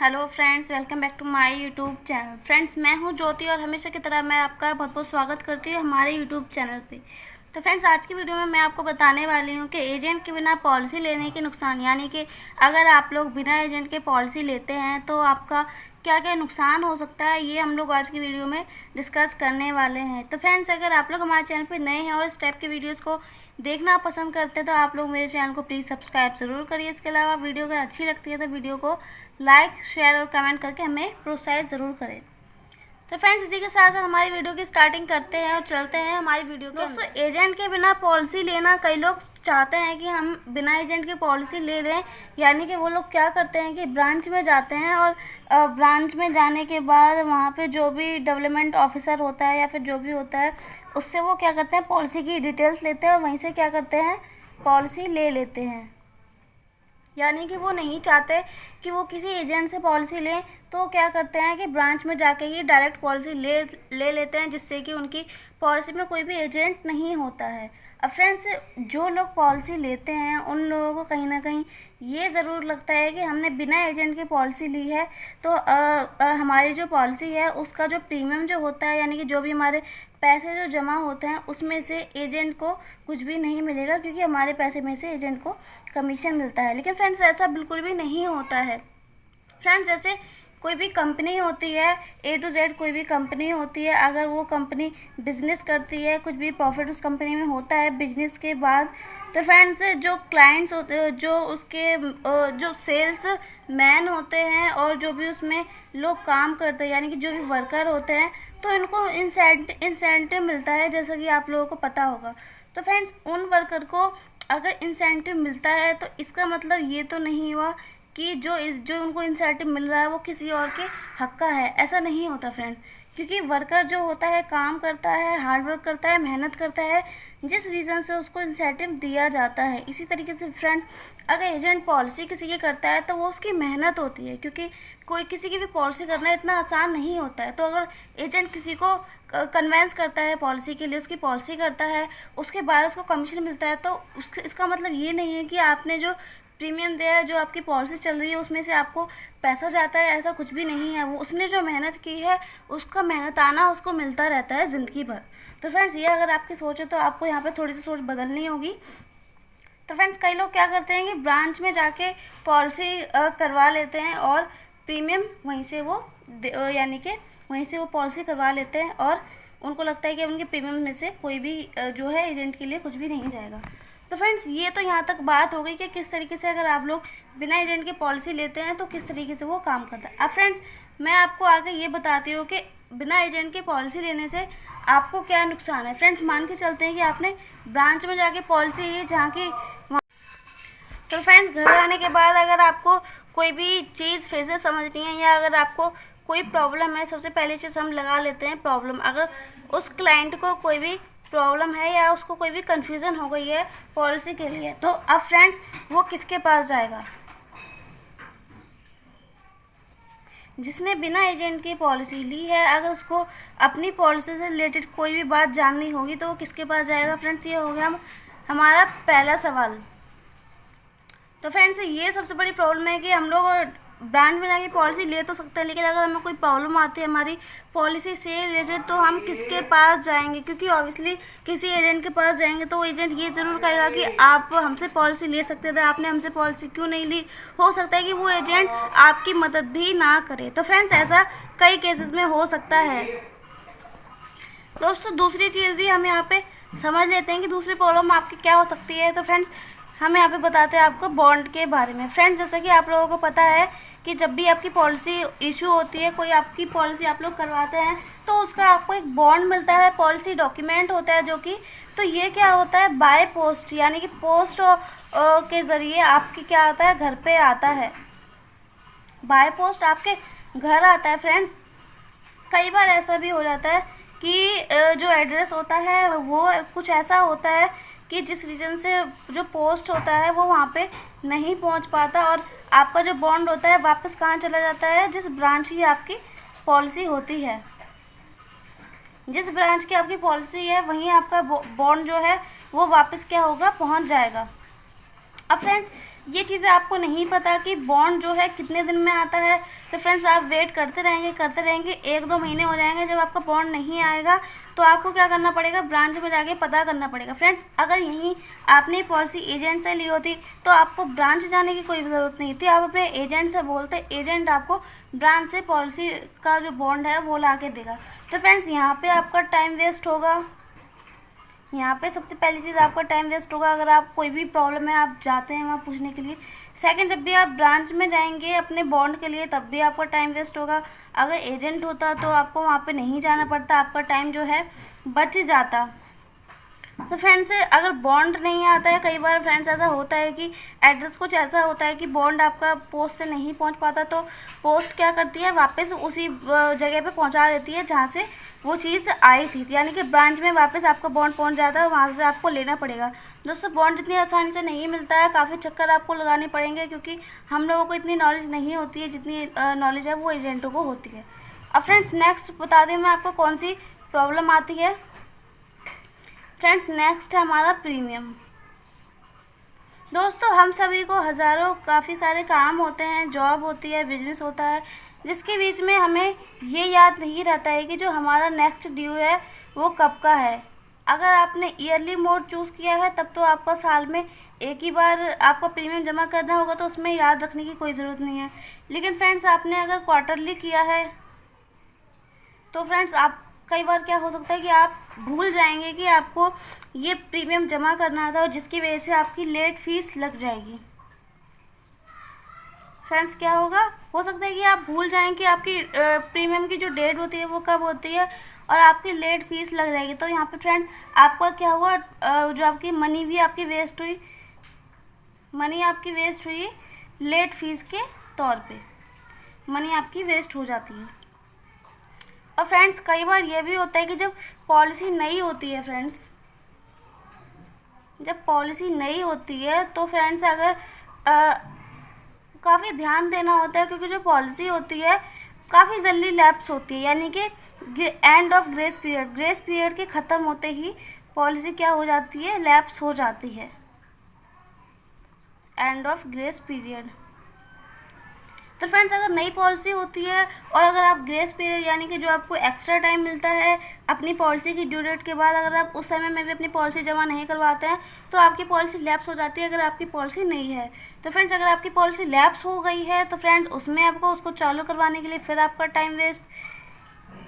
Hello friends, welcome back to my YouTube channel. Friends, मैं हूं ज्योति और हमेशा की तरह मैं आपका बहुत बहुत स्वागत करती हूं हमारे यूट्यूब चैनल पे। तो फ्रेंड्स, आज की वीडियो में मैं आपको बताने वाली हूं कि एजेंट के बिना पॉलिसी लेने के नुकसान, यानी कि अगर आप लोग बिना एजेंट के पॉलिसी लेते हैं तो आपका क्या क्या नुकसान हो सकता है, ये हम लोग आज की वीडियो में डिस्कस करने वाले हैं। तो फ्रेंड्स, अगर आप लोग हमारे चैनल पर नए हैं और इस टाइप के वीडियोज़ को देखना पसंद करते हैं तो आप लोग मेरे चैनल को प्लीज़ सब्सक्राइब ज़रूर करिए। इसके अलावा वीडियो अगर अच्छी लगती है तो वीडियो को लाइक, शेयर और कमेंट करके हमें प्रोत्साहित ज़रूर करें। तो फ्रेंड्स, इसी के साथ साथ हमारी वीडियो की स्टार्टिंग करते हैं और चलते हैं हमारी वीडियो के दोस्तों। एजेंट के बिना पॉलिसी लेना, कई लोग चाहते हैं कि हम बिना एजेंट की पॉलिसी ले लें, यानी कि वो लोग क्या करते हैं कि ब्रांच में जाते हैं और ब्रांच में जाने के बाद वहाँ पे जो भी डेवलपमेंट ऑफिसर होता है या फिर जो भी होता है उससे वो क्या करते हैं, पॉलिसी की डिटेल्स लेते हैं और वहीं से क्या करते हैं, पॉलिसी ले लेते हैं। यानी कि वो नहीं चाहते कि वो किसी एजेंट से पॉलिसी लें, तो क्या करते हैं कि ब्रांच में जाके ही डायरेक्ट पॉलिसी ले लेते हैं, जिससे कि उनकी पॉलिसी में कोई भी एजेंट नहीं होता है। अब फ्रेंड्स, जो लोग पॉलिसी लेते हैं उन लोगों को कहीं ना कहीं ये ज़रूर लगता है कि हमने बिना एजेंट की पॉलिसी ली है तो हमारी जो पॉलिसी है उसका जो प्रीमियम जो होता है, यानी कि जो भी हमारे पैसे जो जमा होते हैं उसमें से एजेंट को कुछ भी नहीं मिलेगा, क्योंकि हमारे पैसे में से एजेंट को कमीशन मिलता है। लेकिन फ्रेंड्स, ऐसा बिल्कुल भी नहीं होता है। फ्रेंड्स, जैसे कोई भी कंपनी होती है, A to Z कोई भी कंपनी होती है, अगर वो कंपनी बिजनेस करती है, कुछ भी प्रॉफिट उस कंपनी में होता है बिजनेस के बाद, तो फ्रेंड्स जो क्लाइंट्स होते हैं, जो उसके जो सेल्स मैन होते हैं और जो भी उसमें लोग काम करते हैं, यानी कि जो भी वर्कर होते हैं, तो इनको इंसेंटिव मिलता है, जैसा कि आप लोगों को पता होगा। तो फ्रेंड्स, उन वर्कर को अगर इंसेंटिव मिलता है तो इसका मतलब ये तो नहीं हुआ कि जो उनको इंसेंटिव मिल रहा है वो किसी और के हक का है। ऐसा नहीं होता फ्रेंड, क्योंकि वर्कर जो होता है काम करता है, हार्ड वर्क करता है, मेहनत करता है, जिस रीज़न से उसको इंसेंटिव दिया जाता है। इसी तरीके से फ्रेंड्स, अगर एजेंट पॉलिसी किसी की करता है तो वो उसकी मेहनत होती है, क्योंकि कोई किसी की भी पॉलिसी करना इतना आसान नहीं होता है। तो अगर एजेंट किसी को कन्वेंस करता है पॉलिसी के लिए, उसकी पॉलिसी करता है, उसके बाद उसको कमीशन मिलता है, तो इसका मतलब ये नहीं है कि आपने जो प्रीमियम दिया है, जो आपकी पॉलिसी चल रही है उसमें से आपको पैसा जाता है, ऐसा कुछ भी नहीं है। वो उसने जो मेहनत की है उसका मेहनताना उसको मिलता रहता है ज़िंदगी भर। तो फ्रेंड्स, ये अगर आपकी सोच है तो आपको यहाँ पे थोड़ी सी सोच बदलनी होगी। तो फ्रेंड्स, कई लोग क्या करते हैं कि ब्रांच में जाके पॉलिसी करवा लेते हैं और प्रीमियम वहीं से वो यानी कि वहीं से वो पॉलिसी करवा लेते हैं और उनको लगता है कि उनके प्रीमियम में से कोई भी जो है एजेंट के लिए कुछ भी नहीं जाएगा। तो फ्रेंड्स, ये तो यहाँ तक बात हो गई कि किस तरीके से अगर आप लोग बिना एजेंट की पॉलिसी लेते हैं तो किस तरीके से वो काम करता है। अब फ्रेंड्स, मैं आपको आगे ये बताती हूँ कि बिना एजेंट की पॉलिसी लेने से आपको क्या नुकसान है। फ्रेंड्स, मान के चलते हैं कि आपने ब्रांच में जाके पॉलिसी ली जहाँ की, तो फ्रेंड्स घर आने के बाद अगर आपको कोई भी चीज़ फिर से समझनी है या अगर आपको कोई प्रॉब्लम है, सबसे पहली चीज़ हम लगा लेते हैं प्रॉब्लम। अगर उस क्लाइंट को कोई भी प्रॉब्लम है या उसको कोई भी कन्फ्यूज़न हो गई है पॉलिसी के लिए, तो अब फ्रेंड्स वो किसके पास जाएगा? जिसने बिना एजेंट की पॉलिसी ली है। अगर उसको अपनी पॉलिसी से रिलेटेड कोई भी बात जाननी होगी तो वो किसके पास जाएगा? फ्रेंड्स, ये हो गया हमारा पहला सवाल। तो फ्रेंड्स, ये सबसे बड़ी प्रॉब्लम है कि हम लोग ब्रांच में जाके पॉलिसी ले तो सकते हैं, लेकिन अगर हमें कोई प्रॉब्लम आती है हमारी पॉलिसी से रिलेटेड तो हम किसके पास जाएंगे? क्योंकि ऑब्वियसली किसी एजेंट के पास जाएंगे तो वो एजेंट ये ज़रूर कहेगा कि आप हमसे पॉलिसी ले सकते थे, आपने हमसे पॉलिसी क्यों नहीं ली। हो सकता है कि वो एजेंट आपकी मदद भी ना करे। तो फ्रेंड्स, ऐसा कई केसेस में हो सकता है। दोस्तों, दूसरी चीज़ भी हम यहाँ पे समझ लेते हैं कि दूसरी प्रॉब्लम आपकी क्या हो सकती है। तो फ्रेंड्स, हम यहाँ पे बताते हैं आपको बॉन्ड के बारे में। फ्रेंड्स, जैसा कि आप लोगों को पता है कि जब भी आपकी पॉलिसी इशू होती है, कोई आपकी पॉलिसी आप लोग करवाते हैं, तो उसका आपको एक बॉन्ड मिलता है, पॉलिसी डॉक्यूमेंट होता है जो कि, तो ये क्या होता है, बाय पोस्ट, यानी कि पोस्ट के ज़रिए आपकी क्या आता है, घर पे आता है। बाय पोस्ट आपके घर आता है। फ्रेंड्स, कई बार ऐसा भी हो जाता है कि जो एड्रेस होता है वो कुछ ऐसा होता है कि जिस रीज़न से जो पोस्ट होता है वो वहाँ पे नहीं पहुँच पाता और आपका जो बॉन्ड होता है वापस कहाँ चला जाता है? जिस ब्रांच की आपकी पॉलिसी होती है, जिस ब्रांच की आपकी पॉलिसी है वहीं आपका बॉन्ड जो है वो वापस क्या होगा, पहुँच जाएगा। अब फ्रेंड्स, ये चीज़ें आपको नहीं पता कि बॉन्ड जो है कितने दिन में आता है। तो फ्रेंड्स आप वेट करते रहेंगे 1-2 महीने हो जाएंगे, जब आपका बॉन्ड नहीं आएगा तो आपको क्या करना पड़ेगा, ब्रांच में जाके पता करना पड़ेगा। फ्रेंड्स अगर यहीं आपने पॉलिसी एजेंट से ली होती तो आपको ब्रांच जाने की कोई ज़रूरत नहीं थी, आप अपने एजेंट से बोलते, एजेंट आपको ब्रांच से पॉलिसी का जो बॉन्ड है वो ला के देगा। तो फ्रेंड्स यहाँ पे आपका टाइम वेस्ट होगा। यहाँ पे सबसे पहली चीज़ आपका टाइम वेस्ट होगा, अगर आप कोई भी प्रॉब्लम है आप जाते हैं वहाँ पूछने के लिए। सेकंड, जब भी आप ब्रांच में जाएंगे अपने बॉन्ड के लिए तब भी आपका टाइम वेस्ट होगा। अगर एजेंट होता तो आपको वहाँ पे नहीं जाना पड़ता, आपका टाइम जो है बच जाता। तो फ्रेंड्स अगर बॉन्ड नहीं आता है, कई बार फ्रेंड्स ऐसा होता है कि एड्रेस कुछ ऐसा होता है कि बॉन्ड आपका पोस्ट से नहीं पहुंच पाता, तो पोस्ट क्या करती है, वापस उसी जगह पे पहुंचा देती है जहां से वो चीज़ आई थी, यानी कि ब्रांच में वापस आपका बॉन्ड पहुंच जाता है, वहां से आपको लेना पड़ेगा। दोस्तों बॉन्ड इतनी आसानी से नहीं मिलता है, काफ़ी चक्कर आपको लगाने पड़ेंगे, क्योंकि हम लोगों को इतनी नॉलेज नहीं होती है जितनी नॉलेज है वो एजेंटों को होती है। अब फ्रेंड्स नेक्स्ट बता दें मैं आपको कौन सी प्रॉब्लम आती है। फ्रेंड्स नेक्स्ट है हमारा प्रीमियम। दोस्तों हम सभी को हज़ारों काफ़ी सारे काम होते हैं, जॉब होती है, बिजनेस होता है, जिसके बीच में हमें ये याद नहीं रहता है कि जो हमारा नेक्स्ट ड्यू है वो कब का है। अगर आपने ईयरली मोड चूज़ किया है तब तो आपका साल में एक ही बार आपको प्रीमियम जमा करना होगा, तो उसमें याद रखने की कोई ज़रूरत नहीं है। लेकिन फ्रेंड्स आपने अगर क्वार्टरली किया है तो फ्रेंड्स आप कई बार क्या हो सकता है कि आप भूल जाएंगे कि आपको ये प्रीमियम जमा करना था, और जिसकी वजह से आपकी लेट फीस लग जाएगी। फ्रेंड्स क्या होगा, हो सकता है कि आप भूल जाएं कि आपकी प्रीमियम की जो डेट होती है वो कब होती है, और आपकी लेट फीस लग जाएगी। तो यहाँ पे फ्रेंड्स आपका क्या हुआ, जो आपकी मनी भी आपकी वेस्ट हुई, मनी आपकी वेस्ट हुई लेट फीस के तौर पे, मनी आपकी वेस्ट हो जाती है। और फ्रेंड्स कई बार ये भी होता है कि जब पॉलिसी नई होती है, फ्रेंड्स जब पॉलिसी नई होती है तो फ्रेंड्स अगर काफ़ी ध्यान देना होता है, क्योंकि जो पॉलिसी होती है काफ़ी जल्दी लैप्स होती है, यानी कि एंड ऑफ ग्रेस पीरियड के ख़त्म होते ही पॉलिसी क्या हो जाती है, लैप्स हो जाती है, एंड ऑफ ग्रेस पीरियड। तो फ्रेंड्स अगर नई पॉलिसी होती है और अगर आप ग्रेस पीरियड यानी कि जो आपको एक्स्ट्रा टाइम मिलता है अपनी पॉलिसी की ड्यू डेट के बाद, अगर आप उस समय में भी अपनी पॉलिसी जमा नहीं करवाते हैं तो आपकी पॉलिसी लैप्स हो जाती है, अगर आपकी पॉलिसी नहीं है। तो फ्रेंड्स अगर आपकी पॉलिसी लैप्स हो गई है तो फ्रेंड्स उसमें आपको उसको चालू करवाने के लिए फिर आपका टाइम वेस्ट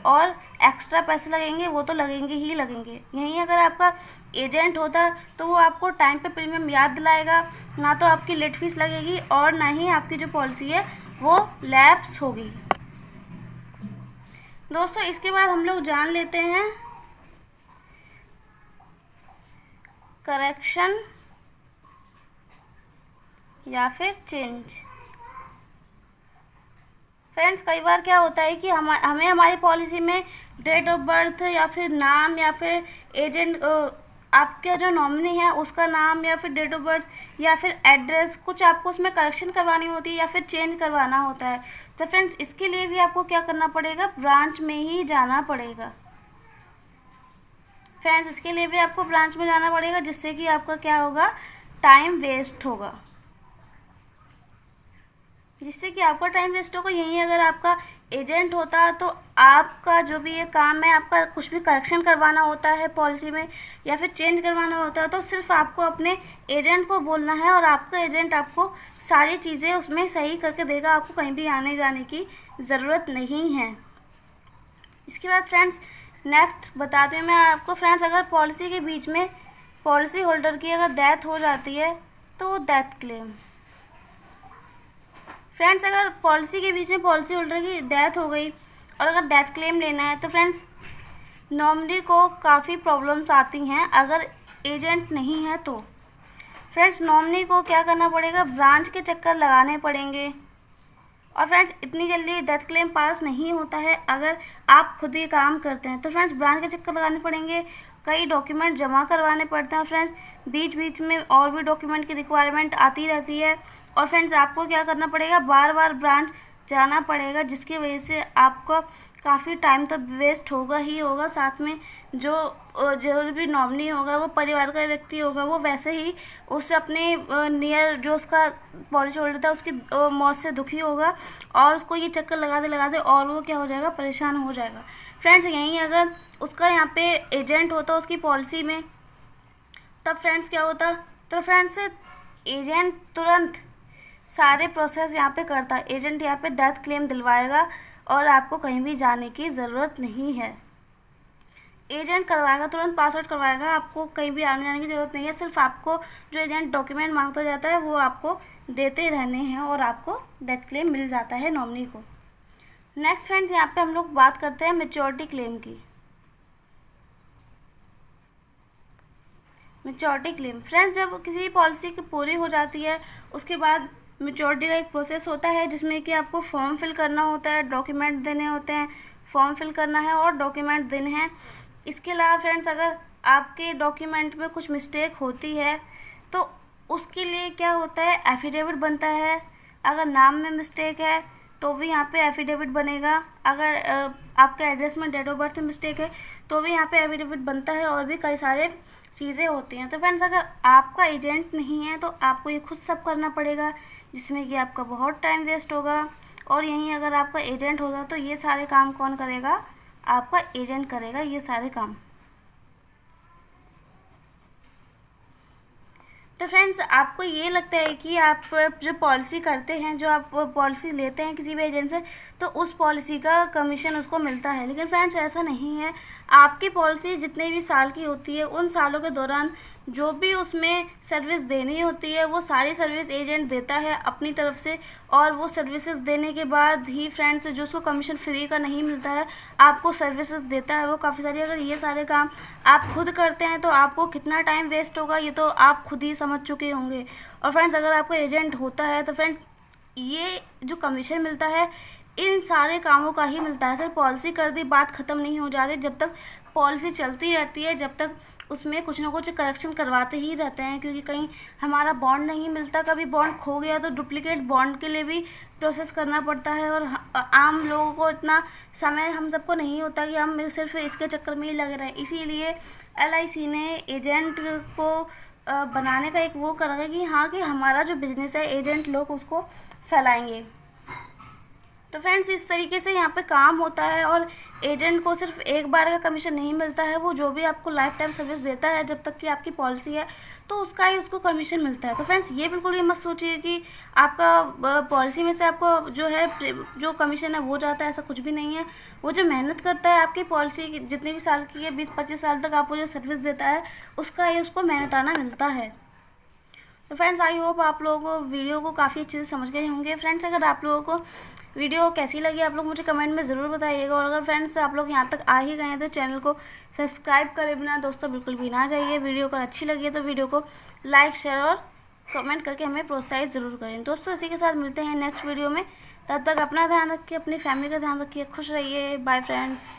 और एक्स्ट्रा पैसे लगेंगे, वो तो लगेंगे ही लगेंगे। यहीं अगर आपका एजेंट होता तो वो आपको टाइम पे प्रीमियम याद दिलाएगा, ना तो आपकी लेट फीस लगेगी और ना ही आपकी जो पॉलिसी है वो लैप्स होगी। दोस्तों इसके बाद हम लोग जान लेते हैं करेक्शन या फिर चेंज। फ्रेंड्स कई बार क्या होता है कि हमें हमारी पॉलिसी में डेट ऑफ बर्थ या फिर नाम या फिर एजेंट आपके जो नॉमिनी है उसका नाम या फिर डेट ऑफ बर्थ या फिर एड्रेस कुछ आपको उसमें करेक्शन करवानी होती है या फिर चेंज करवाना होता है। तो फ्रेंड्स इसके लिए भी आपको क्या करना पड़ेगा, ब्रांच में ही जाना पड़ेगा। फ्रेंड्स इसके लिए भी आपको ब्रांच में जाना पड़ेगा, जिससे कि आपका क्या होगा, टाइम वेस्ट होगा, जिससे कि आपका टाइम वेस्ट होगा। यहीं अगर आपका एजेंट होता तो आपका जो भी ये काम है, आपका कुछ भी करेक्शन करवाना होता है पॉलिसी में या फिर चेंज करवाना होता है तो सिर्फ आपको अपने एजेंट को बोलना है और आपका एजेंट आपको सारी चीज़ें उसमें सही करके देगा, आपको कहीं भी आने जाने की ज़रूरत नहीं है। इसके बाद फ्रेंड्स नेक्स्ट बता दें मैं आपको, फ्रेंड्स अगर पॉलिसी के बीच में पॉलिसी होल्डर की अगर डेथ हो जाती है तो डेथ क्लेम। फ्रेंड्स अगर पॉलिसी के बीच में पॉलिसी होल्डर की डेथ हो गई और अगर डेथ क्लेम लेना है तो फ्रेंड्स नॉमिनी को काफ़ी प्रॉब्लम्स आती हैं अगर एजेंट नहीं है तो। फ्रेंड्स नॉमिनी को क्या करना पड़ेगा, ब्रांच के चक्कर लगाने पड़ेंगे, और फ्रेंड्स इतनी जल्दी डेथ क्लेम पास नहीं होता है अगर आप खुद ही काम करते हैं। तो फ्रेंड्स ब्रांच के चक्कर लगाने पड़ेंगे, कई डॉक्यूमेंट जमा करवाने पड़ते हैं फ्रेंड्स, बीच बीच में और भी डॉक्यूमेंट की रिक्वायरमेंट आती रहती है, और फ्रेंड्स आपको क्या करना पड़ेगा, बार बार ब्रांच जाना पड़ेगा, जिसकी वजह से आपका काफ़ी टाइम तो वेस्ट होगा ही होगा। साथ में जो भी नॉमिनी होगा वो परिवार का व्यक्ति होगा, वो वैसे ही उससे अपने नियर जो उसका पॉलिसी होल्डर था उसकी मौत से दुखी होगा, और उसको ये चक्कर लगाते और वो क्या हो जाएगा, परेशान हो जाएगा। फ्रेंड्स यहीं अगर उसका यहाँ पे एजेंट होता उसकी पॉलिसी में, तब फ्रेंड्स क्या होता, तो फ्रेंड्स एजेंट तुरंत सारे प्रोसेस यहाँ पे करता है। एजेंट यहाँ पे डेथ क्लेम दिलवाएगा और आपको कहीं भी जाने की ज़रूरत नहीं है। एजेंट करवाएगा, तुरंत पासवर्ड करवाएगा, आपको कहीं भी आने जाने की ज़रूरत नहीं है। सिर्फ आपको जो एजेंट डॉक्यूमेंट मांगता जाता है वो आपको देते रहने हैं और आपको डेथ क्लेम मिल जाता है नॉमिनी को। नेक्स्ट फ्रेंड्स यहाँ पे हम लोग बात करते हैं मैच्योरिटी क्लेम की। मैच्योरिटी क्लेम फ्रेंड्स, जब किसी पॉलिसी की पूरी हो जाती है उसके बाद मैच्योरिटी का एक प्रोसेस होता है जिसमें कि आपको फॉर्म फिल करना होता है, डॉक्यूमेंट देने होते हैं, फॉर्म फिल करना है और डॉक्यूमेंट देने हैं। इसके अलावा फ्रेंड्स अगर आपके डॉक्यूमेंट में कुछ मिस्टेक होती है तो उसके लिए क्या होता है, एफिडेविट बनता है। अगर नाम में मिस्टेक है तो भी यहाँ पे एफिडेविट बनेगा। अगर आपके एड्रेस में डेट ऑफ बर्थ में मिस्टेक है तो भी यहाँ पे एफिडेविट बनता है, और भी कई सारे चीज़ें होती हैं। तो फ्रेंड्स अगर आपका एजेंट नहीं है तो आपको ये खुद सब करना पड़ेगा, जिसमें कि आपका बहुत टाइम वेस्ट होगा। और यहीं अगर आपका एजेंट होगा तो ये सारे काम कौन करेगा, आपका एजेंट करेगा ये सारे काम। तो फ्रेंड्स आपको ये लगता है कि आप जो पॉलिसी करते हैं, जो आप पॉलिसी लेते हैं किसी भी एजेंट से, तो उस पॉलिसी का कमीशन उसको मिलता है, लेकिन फ्रेंड्स ऐसा नहीं है। आपकी पॉलिसी जितने भी साल की होती है उन सालों के दौरान जो भी उसमें सर्विस देनी होती है वो सारी सर्विस एजेंट देता है अपनी तरफ से, और वो सर्विसेज देने के बाद ही फ्रेंड्स जो उसको कमीशन फ्री का नहीं मिलता है, आपको सर्विसेज देता है वो काफ़ी सारी। अगर ये सारे काम आप खुद करते हैं तो आपको कितना टाइम वेस्ट होगा ये तो आप खुद ही समझ चुके होंगे। और फ्रेंड्स अगर आपको एजेंट होता है तो फ्रेंड्स ये जो कमीशन मिलता है इन सारे कामों का ही मिलता है। सिर्फ पॉलिसी कर दी बात ख़त्म नहीं हो जाती, जब तक पॉलिसी चलती रहती है, जब तक उसमें कुछ ना कुछ करेक्शन करवाते ही रहते हैं, क्योंकि कहीं हमारा बॉन्ड नहीं मिलता, कभी बॉन्ड खो गया तो डुप्लीकेट बॉन्ड के लिए भी प्रोसेस करना पड़ता है। और आम लोगों को इतना समय हम सबको नहीं होता कि हम सिर्फ इसके चक्कर में ही लगे रहें। इसीलिए LIC ने एजेंट को बनाने का एक वो करा कि हाँ कि हमारा जो बिजनेस है एजेंट लोग उसको फैलाएंगे। तो फ्रेंड्स इस तरीके से यहाँ पे काम होता है, और एजेंट को सिर्फ एक बार का कमीशन नहीं मिलता है, वो जो भी आपको लाइफ टाइम सर्विस देता है जब तक कि आपकी पॉलिसी है तो उसका ही उसको कमीशन मिलता है। तो फ्रेंड्स ये बिल्कुल ये मत सोचिए कि आपका पॉलिसी में से आपको जो है जो कमीशन है वो जाता है, ऐसा कुछ भी नहीं है। वो जो मेहनत करता है आपकी पॉलिसी जितने भी साल की है, 20-25 साल तक आपको जो सर्विस देता है उसका ही उसको मेहनताना मिलता है। तो फ्रेंड्स आई होप आप लोगों को वीडियो को काफ़ी अच्छे से समझ गए होंगे। फ्रेंड्स अगर आप लोगों को वीडियो कैसी लगी आप लोग मुझे कमेंट में ज़रूर बताइएगा, और अगर फ्रेंड्स आप लोग यहाँ तक आ ही गए हैं तो चैनल को सब्सक्राइब करे बिना दोस्तों बिल्कुल भी ना जाइए। वीडियो को अच्छी लगी है तो वीडियो को लाइक शेयर और कमेंट करके हमें प्रोत्साहित ज़रूर करें। दोस्तों इसी के साथ मिलते हैं नेक्स्ट वीडियो में, तब तक अपना ध्यान रखिए, अपनी फैमिली का ध्यान रखिए, खुश रहिए। Bye friends.